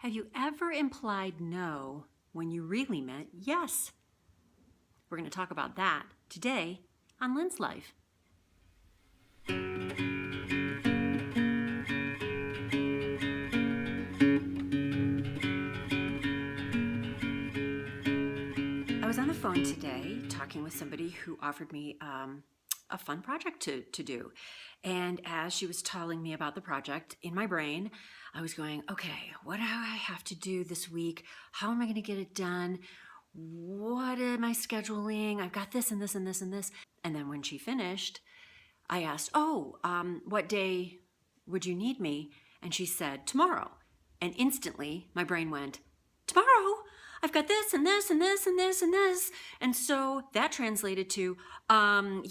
Have you ever implied no when you really meant yes? We're going to talk about that today on Lynne's Life. I was on the phone today talking with somebody who offered me a fun project to do. And as she was telling me about the project, in my brain, I was going, okay, what do I have to do this week? How am I going to get it done? What am I scheduling? I've got this and this and this and this. And then when she finished, I asked, what day would you need me? And she said, tomorrow. And instantly my brain went, tomorrow? I've got this and this and this and this and this. And so that translated to, I'm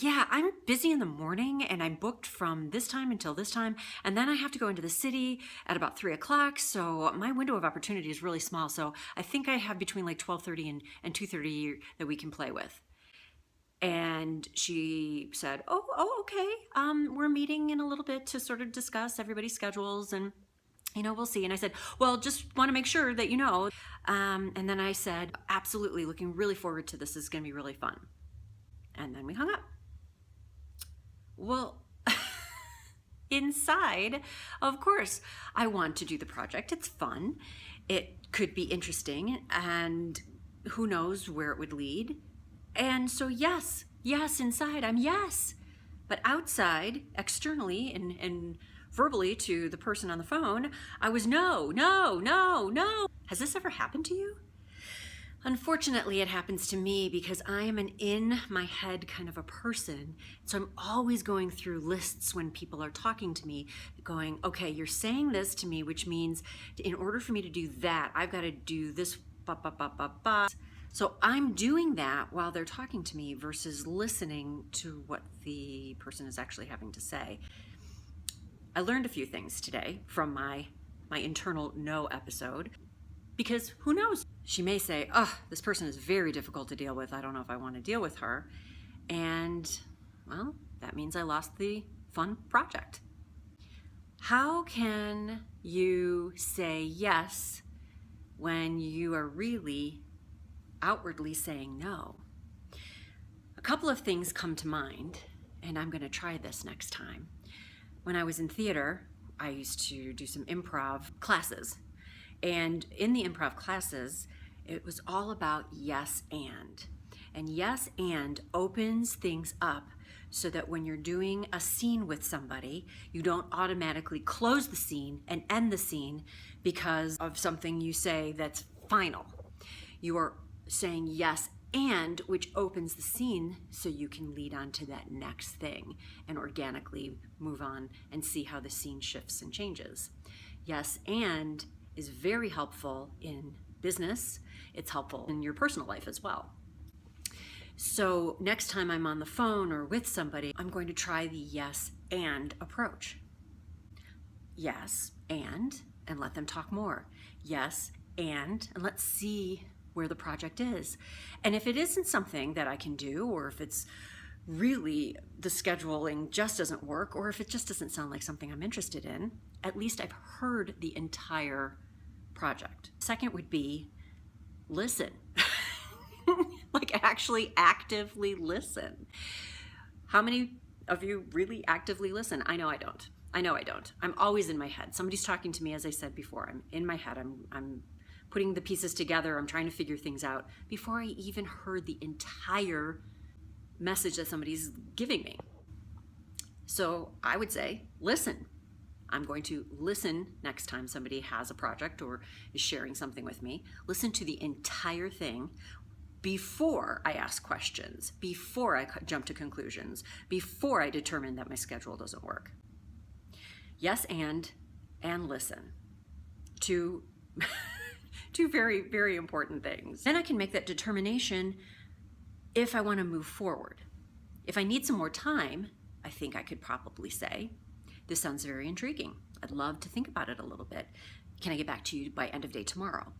busy in the morning and I'm booked from this time until this time. And then I have to go into the city at about 3 o'clock. So my window of opportunity is really small. So I think I have between like 12:30 and 2:30 that we can play with. And she said, okay. We're meeting in a little bit to sort of discuss everybody's schedules and we'll see. And I said, well, just want to make sure that you know. And then I said, absolutely, looking really forward to this. This is going to be really fun. And then we hung up. Well, inside, of course, I want to do the project. It's fun. It could be interesting. And who knows where it would lead. And so yes, inside, I'm yes. But outside, externally, and verbally to the person on the phone, I was no. Has this ever happened to you? Unfortunately, it happens to me because I am an in my head kind of a person. So I'm always going through lists when people are talking to me, going, okay, you're saying this to me, which means in order for me to do that, I've got to do this, So I'm doing that while they're talking to me versus listening to what the person is actually having to say. I learned a few things today from my internal no episode, because who knows? She may say, this person is very difficult to deal with. I don't know if I want to deal with her. And, well, that means I lost the fun project. How can you say yes when you are really outwardly saying no? A couple of things come to mind, and I'm going to try this next time. When I was in theater, I used to do some improv classes. And in the improv classes, it was all about yes and. And yes and opens things up so that when you're doing a scene with somebody, you don't automatically close the scene and end the scene because of something you say that's final. You are saying yes and, which opens the scene so you can lead on to that next thing and organically move on and see how the scene shifts and changes. Yes and is very helpful in business. It's helpful in your personal life as well. So next time I'm on the phone or with somebody, I'm going to try the yes and approach. Yes and let them talk more. Yes and let's see where the project is. And if it isn't something that I can do, or if it's really the scheduling just doesn't work, or if it just doesn't sound like something I'm interested in, at least I've heard the entire project. Second would be listen. Like actually actively listen. How many of you really actively listen? I know I don't. I'm always in my head. Somebody's talking to me, as I said before. I'm in my head. I'm putting the pieces together. I'm trying to figure things out before I even heard the entire message that somebody's giving me. So I would say, listen. I'm going to listen next time somebody has a project or is sharing something with me. Listen to the entire thing before I ask questions, before I jump to conclusions, before I determine that my schedule doesn't work. Yes, and listen. Two very, very important things. Then I can make that determination if I want to move forward. If I need some more time, I think I could probably say, this sounds very intriguing. I'd love to think about it a little bit. Can I get back to you by end of day tomorrow?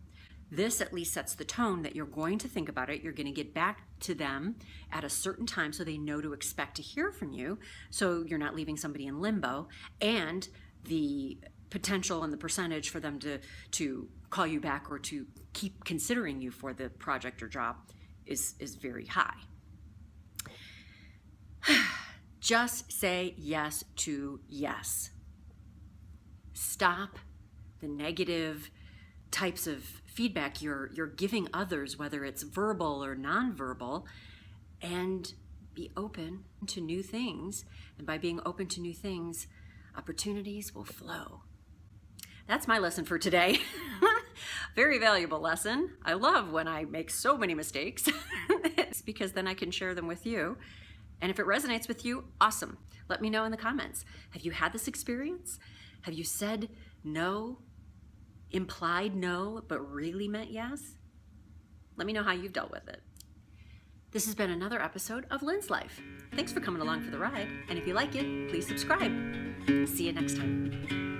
This at least sets the tone that you're going to think about it. You're going to get back to them at a certain time so they know to expect to hear from you. So you're not leaving somebody in limbo. And the potential and the percentage for them to call you back or to keep considering you for the project or job is very high. Just say yes to yes. Stop the negative types of feedback you're giving others, whether it's verbal or nonverbal, and be open to new things. And by being open to new things, opportunities will flow. That's my lesson for today. Very valuable lesson. I love when I make so many mistakes. It's because then I can share them with you. And if it resonates with you, awesome. Let me know in the comments. Have you had this experience? Have you said no, implied no, but really meant yes? Let me know how you've dealt with it. This has been another episode of Lynne's Life. Thanks for coming along for the ride. And if you like it, please subscribe. See you next time.